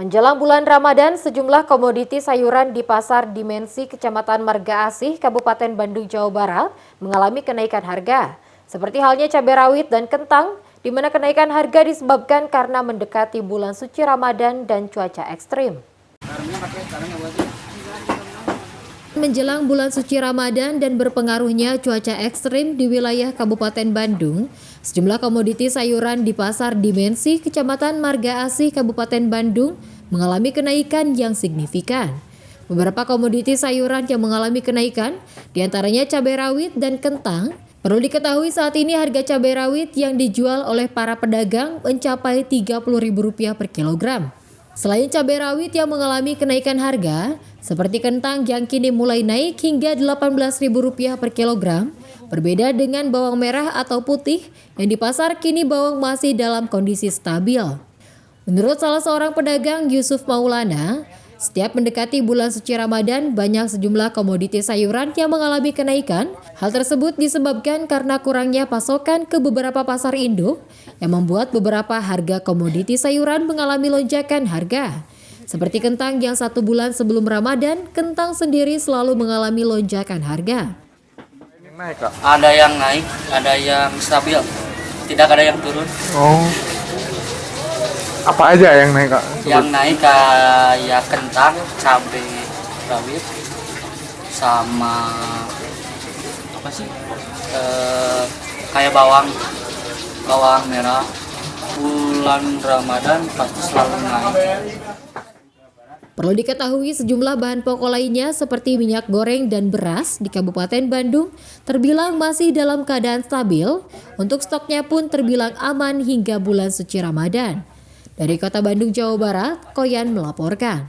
Menjelang bulan Ramadan, sejumlah komoditi sayuran di Pasar Dimensi Kecamatan Marga Asih, Kabupaten Bandung, Jawa Barat mengalami kenaikan harga. Seperti halnya cabai rawit dan kentang, di mana kenaikan harga disebabkan karena mendekati bulan suci Ramadan dan cuaca ekstrim. Menjelang bulan suci Ramadan dan berpengaruhnya cuaca ekstrim di wilayah Kabupaten Bandung, sejumlah komoditi sayuran di Pasar Dimensi Kecamatan Marga Asih, Kabupaten Bandung mengalami kenaikan yang signifikan. Beberapa komoditi sayuran yang mengalami kenaikan, diantaranya cabai rawit dan kentang. Perlu diketahui saat ini harga cabai rawit yang dijual oleh para pedagang mencapai Rp30.000 per kilogram. Selain cabai rawit yang mengalami kenaikan harga, seperti kentang yang kini mulai naik hingga Rp18.000 per kilogram, berbeda dengan bawang merah atau putih yang di pasar kini bawang masih dalam kondisi stabil. Menurut salah seorang pedagang, Yusuf Maulana, setiap mendekati bulan suci Ramadan, banyak sejumlah komoditi sayuran yang mengalami kenaikan. Hal tersebut disebabkan karena kurangnya pasokan ke beberapa pasar induk yang membuat beberapa harga komoditi sayuran mengalami lonjakan harga. Seperti kentang yang 1 bulan sebelum Ramadan, kentang sendiri selalu mengalami lonjakan harga. Ada yang naik, ada yang stabil, tidak ada yang turun. Oh, apa aja yang naik, Kak? Yang naik kayak kentang, cabai rawit, sama apa sih? Kayak bawang merah. Bulan Ramadan pasti selalu naik. Perlu diketahui sejumlah bahan pokok lainnya seperti minyak goreng dan beras di Kabupaten Bandung terbilang masih dalam keadaan stabil. Untuk stoknya pun terbilang aman hingga bulan suci Ramadan. Dari Kota Bandung, Jawa Barat, Koyan melaporkan.